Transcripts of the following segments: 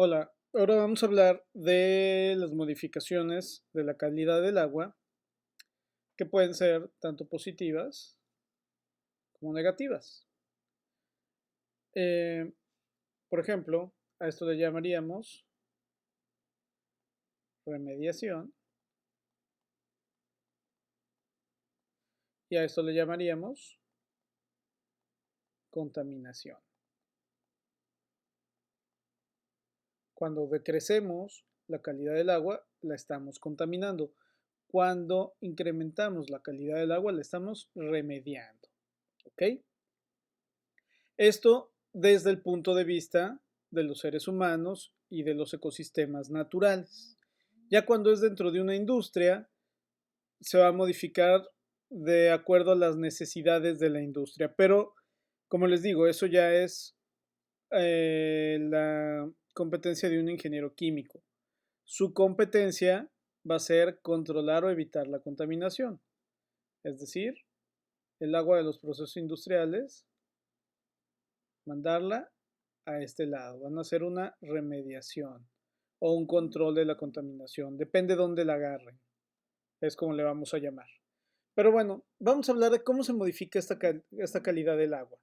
Hola, ahora vamos a hablar de las modificaciones de la calidad del agua que pueden ser tanto positivas como negativas. Eh, por ejemplo, a esto le llamaríamos remediación y a esto le llamaríamos contaminación. Cuando decrecemos la calidad del agua, la estamos contaminando. Cuando incrementamos la calidad del agua, la estamos remediando. ¿Ok? Esto desde el punto de vista de los seres humanos y de los ecosistemas naturales. Ya cuando es dentro de una industria, se va a modificar de acuerdo a las necesidades de la industria. Pero, como les digo, eso ya es la competencia de un ingeniero químico. Su competencia va a ser controlar o evitar la contaminación. Es decir, el agua de los procesos industriales, mandarla a este lado. Van a hacer una remediación o un control de la contaminación. Depende de dónde la agarren. Es como le vamos a llamar. Pero bueno, vamos a hablar de cómo se modifica esta calidad del agua.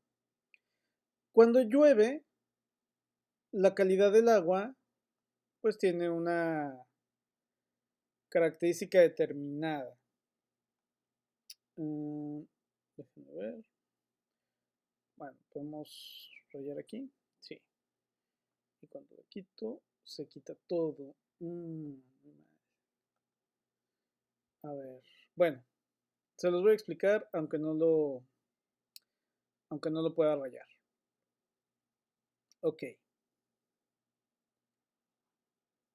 Cuando llueve, la calidad del agua pues tiene una característica determinada. Déjenme ver. Bueno, podemos rayar aquí. Sí. Y cuando lo quito, se quita todo. A ver. Bueno, se los voy a explicar aunque no lo pueda rayar. Ok.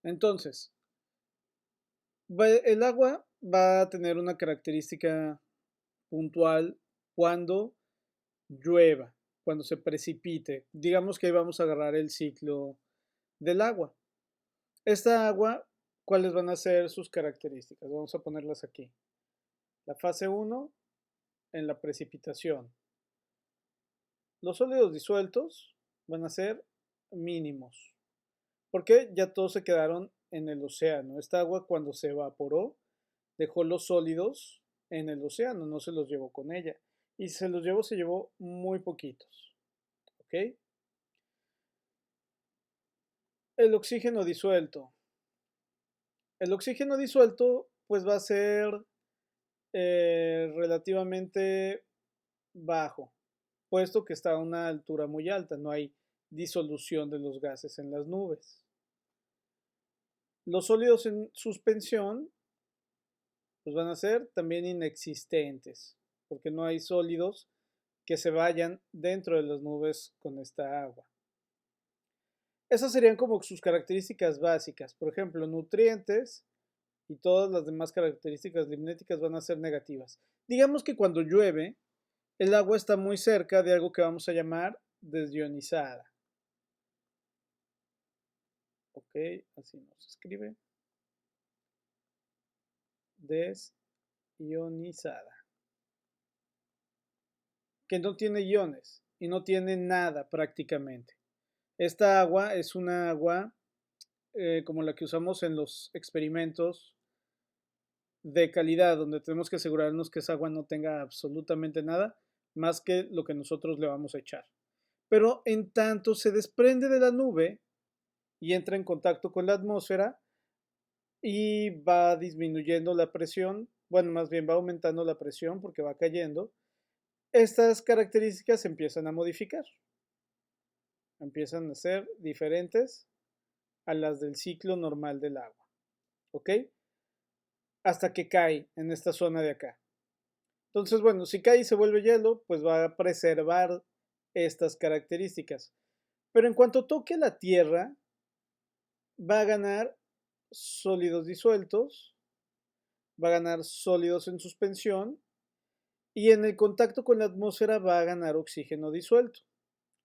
Entonces, el agua va a tener una característica puntual cuando llueva, cuando se precipite. Digamos que ahí vamos a agarrar el ciclo del agua. Esta agua, ¿cuáles van a ser sus características? Vamos a ponerlas aquí. La fase 1 en la precipitación. Los sólidos disueltos van a ser mínimos, porque ya todos se quedaron en el océano. Esta agua cuando se evaporó dejó los sólidos en el océano, no se los llevó con ella. Y si se los llevó, se llevó muy poquitos. ¿Ok? El oxígeno disuelto. El oxígeno disuelto pues va a ser relativamente bajo, puesto que está a una altura muy alta, no hay disolución de los gases en las nubes. Los sólidos en suspensión pues van a ser también inexistentes, porque no hay sólidos que se vayan dentro de las nubes con esta agua. Esas serían como sus características básicas. Por ejemplo, nutrientes y todas las demás características limnéticas van a ser negativas. Digamos que cuando llueve, el agua está muy cerca de algo que vamos a llamar desionizada. Ok, así nos escribe. Desionizada. Que no tiene iones y no tiene nada prácticamente. Esta agua es una agua como la que usamos en los experimentos de calidad, donde tenemos que asegurarnos que esa agua no tenga absolutamente nada más que lo que nosotros le vamos a echar. Pero en tanto se desprende de la nube y entra en contacto con la atmósfera y va disminuyendo la presión, bueno, más bien va aumentando la presión porque va cayendo, estas características empiezan a modificar, empiezan a ser diferentes a las del ciclo normal del agua, ¿ok? Hasta que cae en esta zona de acá. Entonces, bueno, si cae y se vuelve hielo, pues va a preservar estas características. Pero en cuanto toque la tierra, va a ganar sólidos disueltos, va a ganar sólidos en suspensión y en el contacto con la atmósfera va a ganar oxígeno disuelto.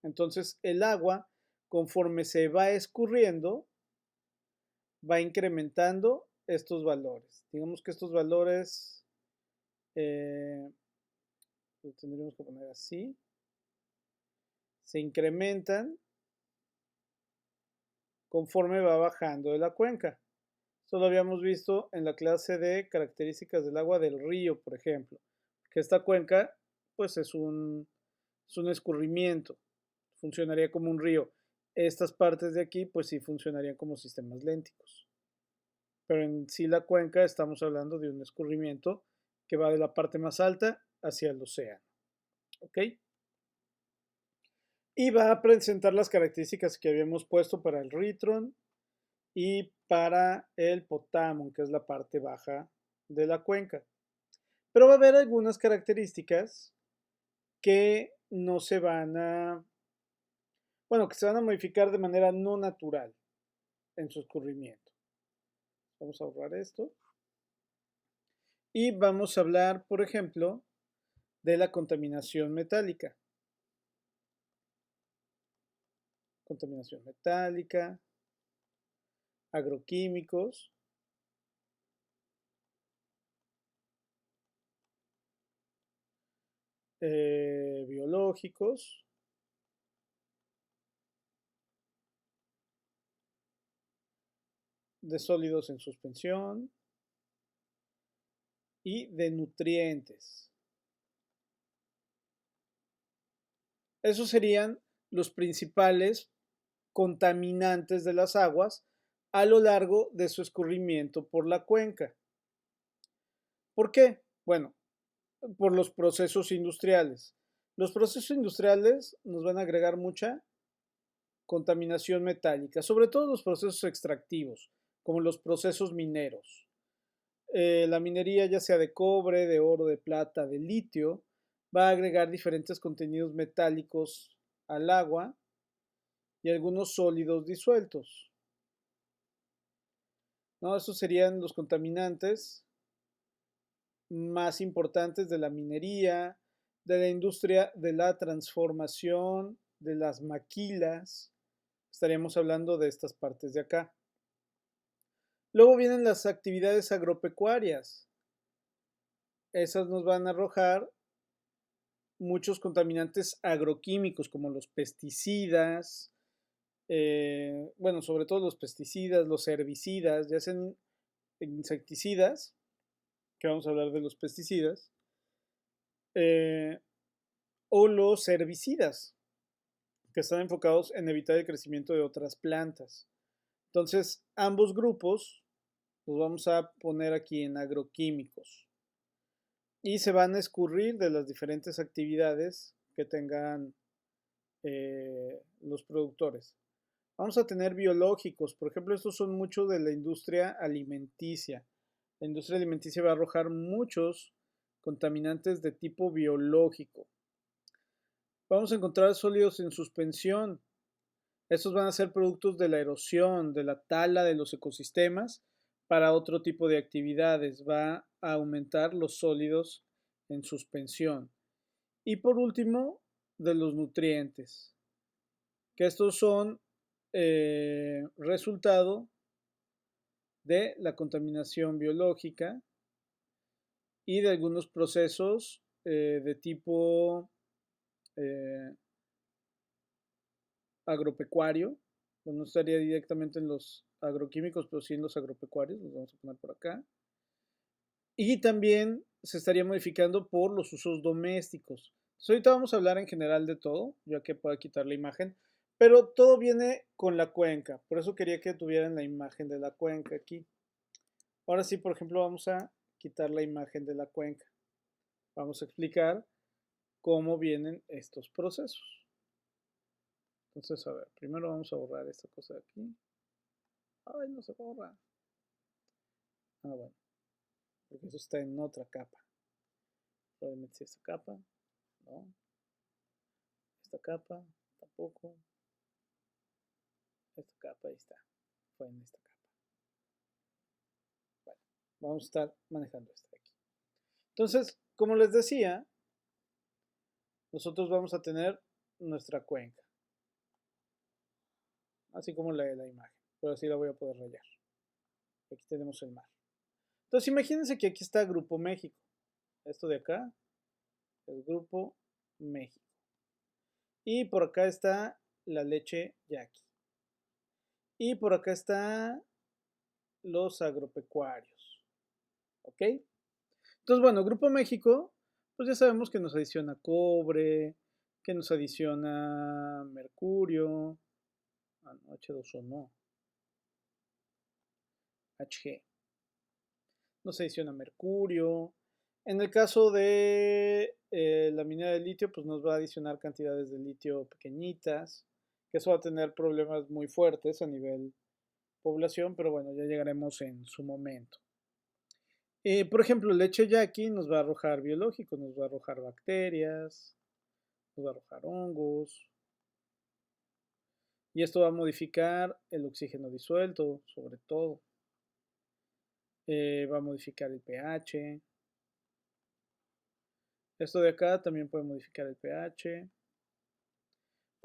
Entonces, el agua, conforme se va escurriendo, va incrementando estos valores. Digamos que estos valores lo tendríamos que poner así. Se incrementan conforme va bajando de la cuenca. Esto lo habíamos visto en la clase de características del agua del río, por ejemplo, que esta cuenca pues es un escurrimiento, funcionaría como un río. Estas partes de aquí pues sí funcionarían como sistemas lénticos. Pero en sí la cuenca estamos hablando de un escurrimiento que va de la parte más alta hacia el océano. ¿Ok? Y va a presentar las características que habíamos puesto para el Ritron y para el Potamon, que es la parte baja de la cuenca. Pero va a haber algunas características que no se van a, bueno, que se van a modificar de manera no natural en su escurrimiento. Vamos a borrar esto. Y vamos a hablar, por ejemplo, de la contaminación metálica. Contaminación metálica, agroquímicos, biológicos, de sólidos en suspensión y de nutrientes. Esos serían los principales contaminantes de las aguas a lo largo de su escurrimiento por la cuenca. ¿Por qué? Bueno, por los procesos industriales. Los procesos industriales nos van a agregar mucha contaminación metálica, sobre todo los procesos extractivos, como los procesos mineros. La minería, ya sea de cobre, de oro, de plata, de litio, va a agregar diferentes contenidos metálicos al agua y algunos sólidos disueltos. ¿No? Esos serían los contaminantes más importantes de la minería, de la industria de la transformación, de las maquilas. Estaríamos hablando de estas partes de acá. Luego vienen las actividades agropecuarias. Esas nos van a arrojar muchos contaminantes agroquímicos como los pesticidas, bueno, sobre todo los pesticidas, los herbicidas, ya sean insecticidas, que vamos a hablar de los pesticidas, eh, o los herbicidas, que están enfocados en evitar el crecimiento de otras plantas. Entonces, ambos grupos los vamos a poner aquí en agroquímicos y se van a escurrir de las diferentes actividades que tengan los productores. Vamos a tener biológicos, por ejemplo, estos son muchos de la industria alimenticia. La industria alimenticia va a arrojar muchos contaminantes de tipo biológico. Vamos a encontrar sólidos en suspensión. Estos van a ser productos de la erosión, de la tala de los ecosistemas para otro tipo de actividades. Va a aumentar los sólidos en suspensión. Y por último, de los nutrientes, que estos son resultado de la contaminación biológica y de algunos procesos de tipo agropecuario. No estaría directamente en los agroquímicos, pero sí en los agropecuarios, los vamos a poner por acá. Y también se estaría modificando por los usos domésticos. Entonces, ahorita vamos a hablar en general de todo, ya que pueda quitar la imagen, pero todo viene con la cuenca. Por eso quería que tuvieran la imagen de la cuenca aquí. Ahora sí, por ejemplo, vamos a quitar la imagen de la cuenca. Vamos a explicar cómo vienen estos procesos. Entonces, a ver, primero vamos a borrar esta cosa de aquí. Ay, no se borra. Ah, bueno, porque eso está en otra capa. Probablemente esta capa, no. Esta capa, tampoco. Esta capa, ahí está. Fue en esta capa. Bueno, vamos a estar manejando esta de aquí. Entonces, como les decía, nosotros vamos a tener nuestra cuenca. Así como la de la imagen. Pero así la voy a poder rayar. Aquí tenemos el mar. Entonces, imagínense que aquí está Grupo México. Esto de acá es Grupo México. Y por acá está la leche Yaqui. Y por acá están los agropecuarios. ¿Ok? Entonces, bueno, Grupo México, pues ya sabemos que nos adiciona cobre, que nos adiciona mercurio, no, H2O no, Hg, nos adiciona mercurio. En el caso de la minera de litio, pues nos va a adicionar cantidades de litio pequeñitas, que eso va a tener problemas muy fuertes a nivel población, pero bueno, ya llegaremos en su momento. Por ejemplo, el leche yaqui nos va a arrojar biológicos, nos va a arrojar bacterias, nos va a arrojar hongos, y esto va a modificar el oxígeno disuelto, sobre todo. Va a modificar el pH. Esto de acá también puede modificar el pH.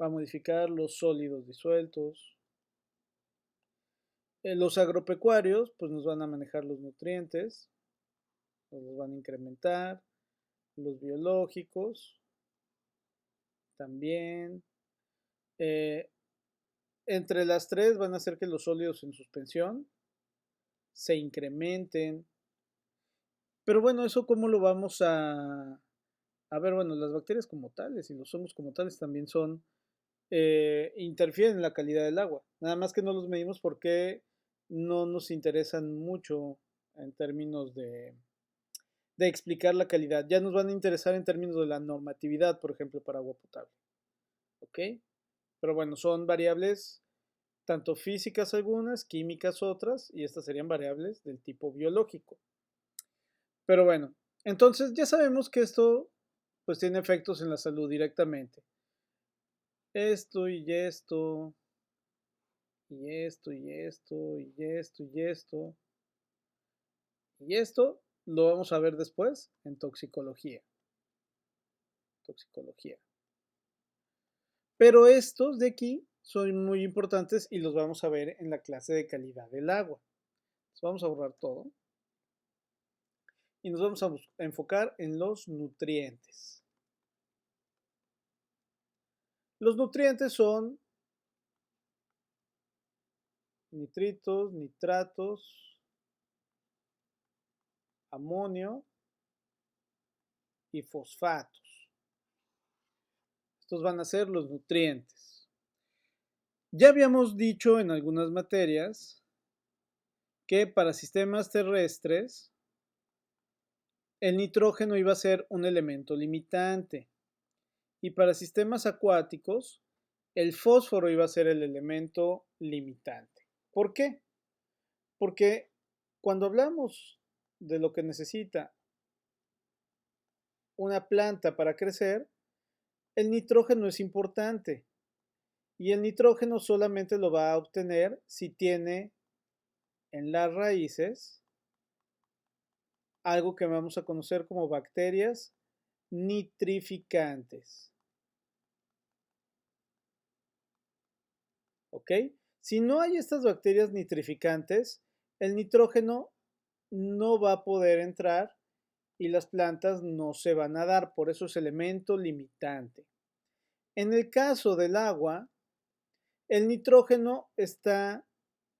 Va a modificar los sólidos disueltos. Los agropecuarios pues nos van a manejar los nutrientes, nos los van a incrementar. Los biológicos también. Entre las tres van a hacer que los sólidos en suspensión se incrementen. Pero bueno, eso cómo lo vamos a ver. Bueno, las bacterias como tales y los hongos como tales también son, interfieren en la calidad del agua. Nada más que no los medimos porque no nos interesan mucho en términos de explicar la calidad. Ya nos van a interesar en términos de la normatividad, por ejemplo, para agua potable. ¿Ok? Pero bueno, son variables tanto físicas algunas, químicas otras, y estas serían variables del tipo biológico. Pero bueno, entonces ya sabemos que esto pues tiene efectos en la salud directamente. Esto y esto, y esto y esto, y esto y esto, y esto lo vamos a ver después en toxicología. Toxicología. Pero estos de aquí son muy importantes y los vamos a ver en la clase de calidad del agua. Entonces vamos a borrar todo. Y nos vamos a enfocar en los nutrientes. Los nutrientes son nitritos, nitratos, amonio y fosfatos. Estos van a ser los nutrientes. Ya habíamos dicho en algunas materias que para sistemas terrestres el nitrógeno iba a ser un elemento limitante y para sistemas acuáticos el fósforo iba a ser el elemento limitante. ¿Por qué? Porque cuando hablamos de lo que necesita una planta para crecer, el nitrógeno es importante y el nitrógeno solamente lo va a obtener si tiene en las raíces algo que vamos a conocer como bacterias nitrificantes. ¿Ok? Si no hay estas bacterias nitrificantes, el nitrógeno no va a poder entrar y las plantas no se van a dar, por eso es elemento limitante. En el caso del agua, el nitrógeno está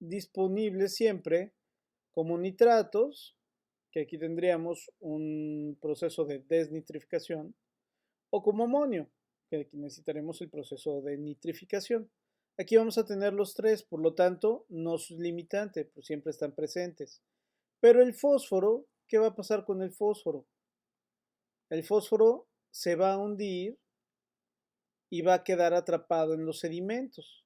disponible siempre como nitratos, que aquí tendríamos un proceso de desnitrificación, o como amonio, que aquí necesitaremos el proceso de nitrificación. Aquí vamos a tener los tres, por lo tanto, no es limitante, pues siempre están presentes. Pero el fósforo, ¿qué va a pasar con el fósforo? El fósforo se va a hundir y va a quedar atrapado en los sedimentos.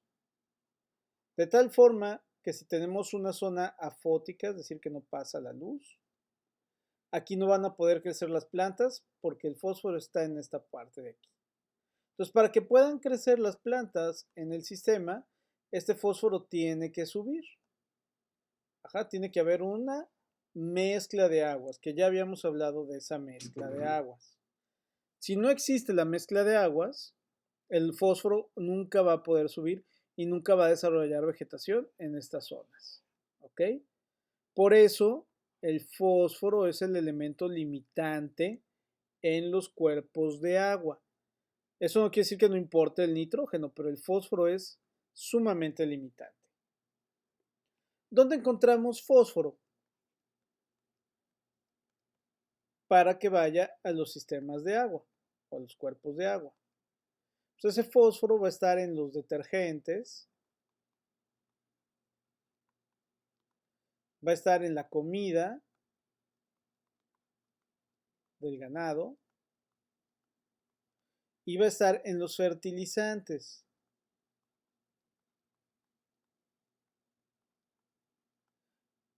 De tal forma que si tenemos una zona afótica, es decir, que no pasa la luz, aquí no van a poder crecer las plantas porque el fósforo está en esta parte de aquí. Entonces, para que puedan crecer las plantas en el sistema, este fósforo tiene que subir. Tiene que haber una mezcla de aguas, que ya habíamos hablado de esa mezcla de aguas. Si no existe la mezcla de aguas, el fósforo nunca va a poder subir y nunca va a desarrollar vegetación en estas zonas. ¿Ok? Por eso, el fósforo es el elemento limitante en los cuerpos de agua. Eso no quiere decir que no importe el nitrógeno, pero el fósforo es sumamente limitante. ¿Dónde encontramos fósforo? Para que vaya a los sistemas de agua o a los cuerpos de agua. Pues ese fósforo va a estar en los detergentes, va a estar en la comida del ganado y va a estar en los fertilizantes.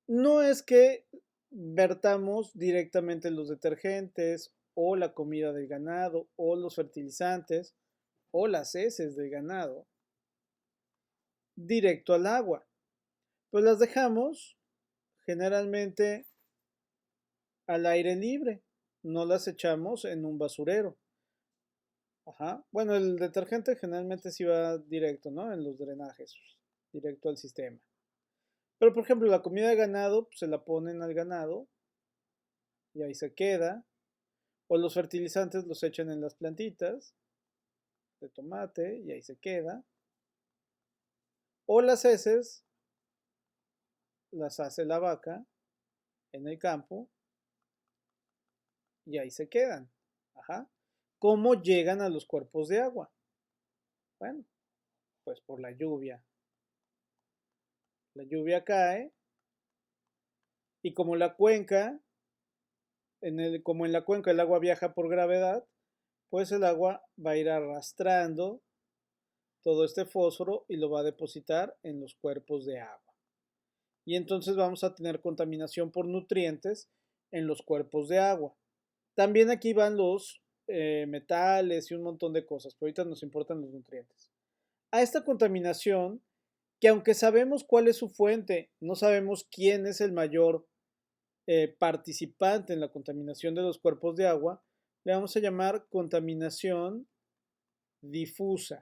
No es que vertamos directamente los detergentes o la comida del ganado o los fertilizantes o las heces del ganado directo al agua. Pues las dejamos generalmente al aire libre, no las echamos en un basurero. Ajá. Bueno, el detergente generalmente sí va directo, ¿no? En los drenajes, directo al sistema. Pero por ejemplo, la comida de ganado, pues, se la ponen al ganado y ahí se queda. O los fertilizantes los echan en las plantitas de tomate y ahí se queda. O las heces las hace la vaca en el campo y ahí se quedan. Ajá. ¿Cómo llegan a los cuerpos de agua? Bueno, pues por la lluvia. La lluvia cae y como la cuenca, como en la cuenca el agua viaja por gravedad, pues el agua va a ir arrastrando todo este fósforo y lo va a depositar en los cuerpos de agua. Y entonces vamos a tener contaminación por nutrientes en los cuerpos de agua. También aquí van los metales y un montón de cosas, pero ahorita nos importan los nutrientes. A esta contaminación, que aunque sabemos cuál es su fuente, no sabemos quién es el mayor participante en la contaminación de los cuerpos de agua, le vamos a llamar contaminación difusa.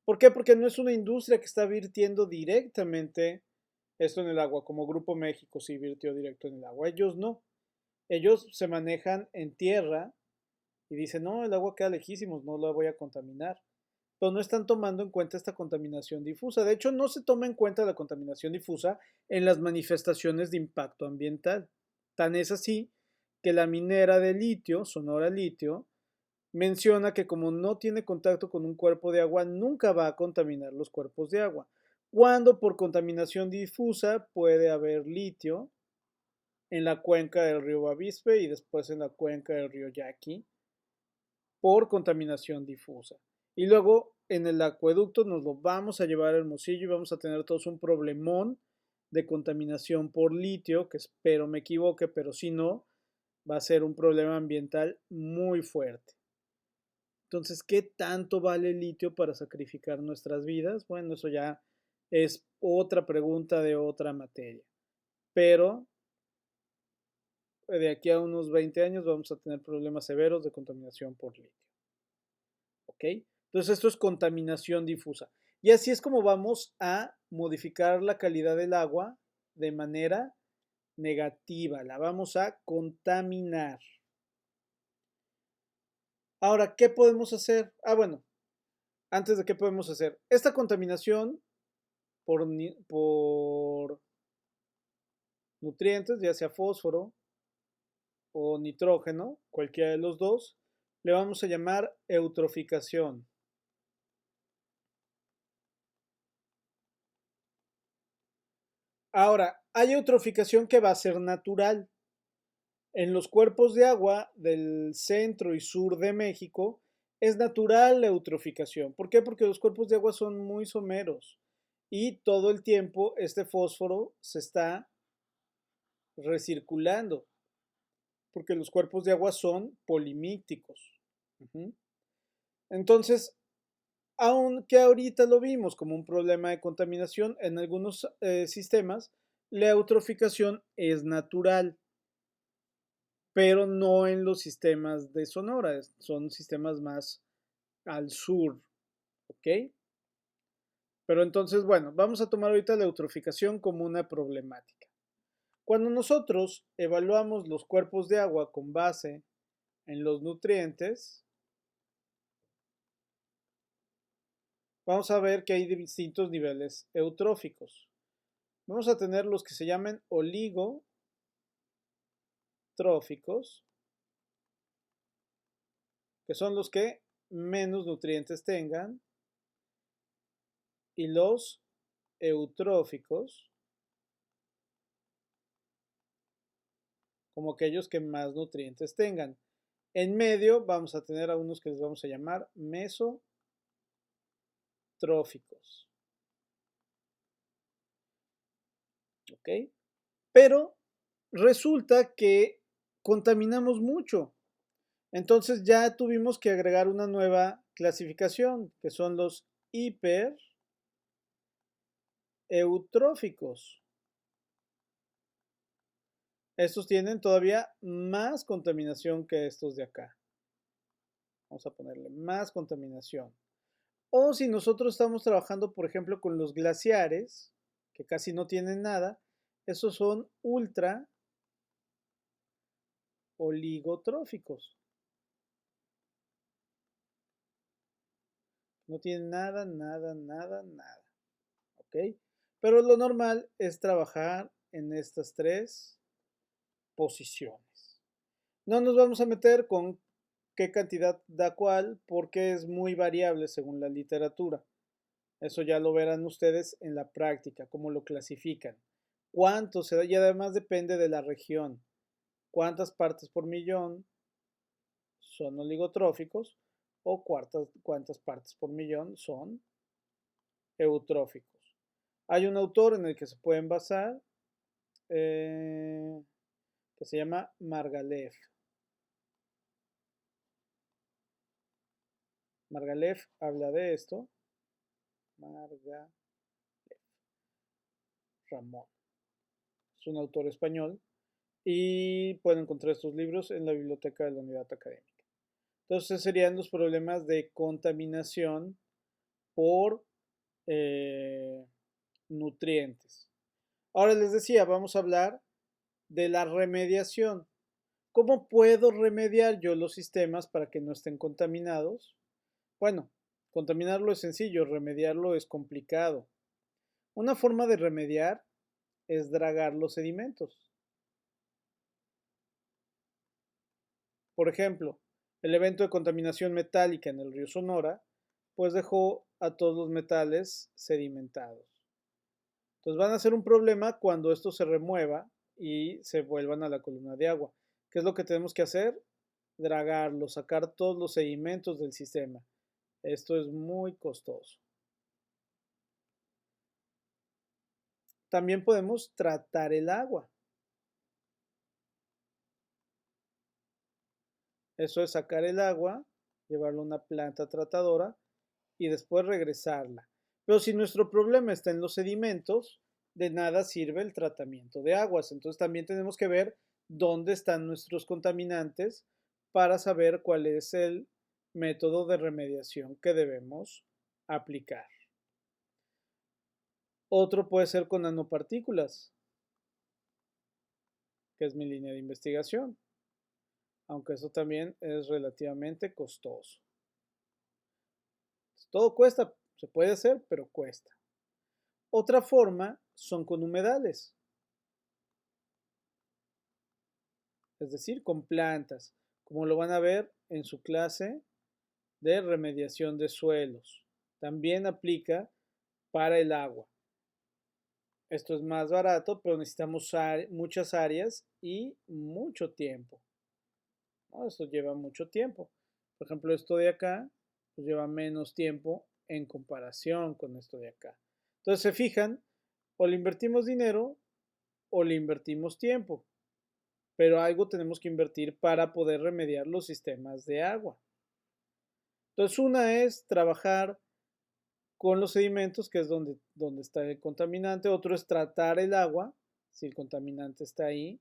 ¿Por qué? Porque no es una industria que está virtiendo directamente esto en el agua, como Grupo México sí virtió directo en el agua. Ellos no. Ellos se manejan en tierra y dicen, no, el agua queda lejísimos, no la voy a contaminar. Pero no están tomando en cuenta esta contaminación difusa. De hecho, no se toma en cuenta la contaminación difusa en las manifestaciones de impacto ambiental. Tan es así que la minera de litio, Sonora Litio, menciona que como no tiene contacto con un cuerpo de agua, nunca va a contaminar los cuerpos de agua. Cuando por contaminación difusa puede haber litio en la cuenca del río Bavispe y después en la cuenca del río Yaqui por contaminación difusa. Y luego en el acueducto nos lo vamos a llevar a Hermosillo y vamos a tener todos un problemón de contaminación por litio, que espero me equivoque, pero si no, va a ser un problema ambiental muy fuerte. Entonces, ¿qué tanto vale el litio para sacrificar nuestras vidas? Bueno, eso ya es otra pregunta de otra materia. Pero de aquí a unos 20 años vamos a tener problemas severos de contaminación por litio. ¿Ok? Entonces, esto es contaminación difusa. Y así es como vamos a modificar la calidad del agua de manera negativa. La vamos a contaminar. Ahora, ¿qué podemos hacer? Bueno, antes de qué podemos hacer. Esta contaminación por nutrientes, ya sea fósforo o nitrógeno, cualquiera de los dos, le vamos a llamar eutroficación. Ahora, hay eutroficación que va a ser natural. En los cuerpos de agua del centro y sur de México es natural la eutroficación. ¿Por qué? Porque los cuerpos de agua son muy someros y todo el tiempo este fósforo se está recirculando porque los cuerpos de agua son polimícticos. Entonces, aunque ahorita lo vimos como un problema de contaminación en algunos sistemas, la eutroficación es natural, pero no en los sistemas de Sonora, son sistemas más al sur, ¿ok? Pero entonces, bueno, vamos a tomar ahorita la eutroficación como una problemática. Cuando nosotros evaluamos los cuerpos de agua con base en los nutrientes, vamos a ver que hay distintos niveles eutróficos. Vamos a tener los que se llaman oligotróficos, que son los que menos nutrientes tengan, y los eutróficos, como aquellos que más nutrientes tengan. En medio vamos a tener a unos que les vamos a llamar mesotróficos. ¿Ok? Pero resulta que contaminamos mucho. Entonces ya tuvimos que agregar una nueva clasificación, que son los hipereutróficos. Estos tienen todavía más contaminación que estos de acá. Vamos a ponerle más contaminación. O si nosotros estamos trabajando, por ejemplo, con los glaciares, que casi no tienen nada, esos son ultra oligotróficos. No tienen nada, nada, nada, nada. ¿Ok? Pero lo normal es trabajar en estas tres posiciones. No nos vamos a meter con qué cantidad da cuál porque es muy variable según la literatura. Eso ya lo verán ustedes en la práctica, cómo lo clasifican. Cuánto se da y además depende de la región. Cuántas partes por millón son oligotróficos o cuántas partes por millón son eutróficos. Hay un autor en el que se pueden basar que se llama Margalef. Margalef habla de esto. Margalef Ramón. Es un autor español y pueden encontrar estos libros en la biblioteca de la Unidad Académica. Entonces serían los problemas de contaminación por nutrientes. Ahora les decía, vamos a hablar de la remediación. ¿Cómo puedo remediar yo los sistemas para que no estén contaminados? Bueno, contaminarlo es sencillo, remediarlo es complicado. Una forma de remediar es dragar los sedimentos. Por ejemplo, el evento de contaminación metálica en el río Sonora, pues dejó a todos los metales sedimentados. Entonces van a ser un problema cuando esto se remueva y se vuelvan a la columna de agua. ¿Qué es lo que tenemos que hacer? Dragarlo, sacar todos los sedimentos del sistema. Esto es muy costoso. También podemos tratar el agua. Eso es sacar el agua, llevarlo a una planta tratadora y después regresarla. Pero si nuestro problema está en los sedimentos, de nada sirve el tratamiento de aguas. Entonces también tenemos que ver dónde están nuestros contaminantes para saber cuál es el método de remediación que debemos aplicar. Otro puede ser con nanopartículas, que es mi línea de investigación, aunque eso también es relativamente costoso. Todo cuesta, se puede hacer, pero cuesta. Otra forma son con humedales, es decir, con plantas, como lo van a ver en su clase de remediación de suelos. También aplica para el agua. Esto es más barato, pero necesitamos muchas áreas y mucho tiempo. ¿No? Esto lleva mucho tiempo. Por ejemplo, esto de acá pues lleva menos tiempo en comparación con esto de acá. Entonces, se fijan, o le invertimos dinero o le invertimos tiempo, pero algo tenemos que invertir para poder remediar los sistemas de agua. Entonces, una es trabajar con los sedimentos, que es donde está el contaminante. Otro es tratar el agua, si el contaminante está ahí.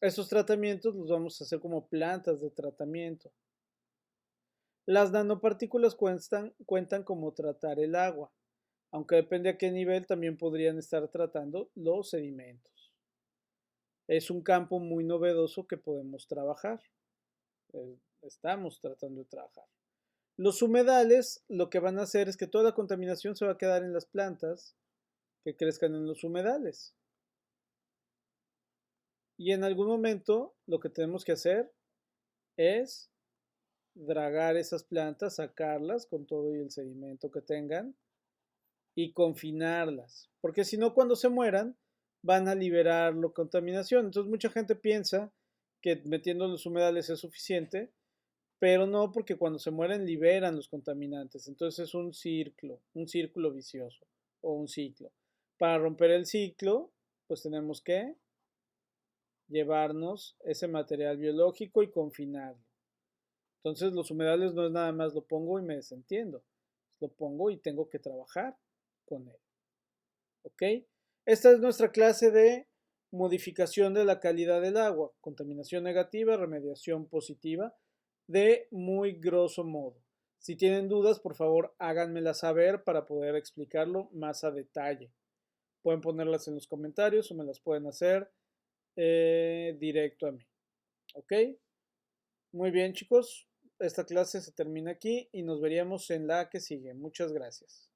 Esos tratamientos los vamos a hacer como plantas de tratamiento. Las nanopartículas cuentan como tratar el agua, aunque depende a qué nivel también podrían estar tratando los sedimentos. Es un campo muy novedoso que podemos trabajar. Estamos tratando de trabajar. Los humedales lo que van a hacer es que toda la contaminación se va a quedar en las plantas que crezcan en los humedales. Y en algún momento lo que tenemos que hacer es dragar esas plantas, sacarlas con todo y el sedimento que tengan y confinarlas, porque si no, cuando se mueran van a liberar la contaminación. Entonces mucha gente piensa que metiendo los humedales es suficiente, pero no, porque cuando se mueren liberan los contaminantes. Entonces es un círculo vicioso o un ciclo. Para romper el ciclo, pues tenemos que llevarnos ese material biológico y confinarlo. Entonces los humedales no es nada más lo pongo y me desentiendo. Lo pongo y tengo que trabajar con él. ¿Ok? Esta es nuestra clase de modificación de la calidad del agua, contaminación negativa, remediación positiva, de muy grosso modo. Si tienen dudas, por favor, háganmelas saber para poder explicarlo más a detalle. Pueden ponerlas en los comentarios o me las pueden hacer directo a mí. ¿Ok? Muy bien, chicos. Esta clase se termina aquí y nos veríamos en la que sigue. Muchas gracias.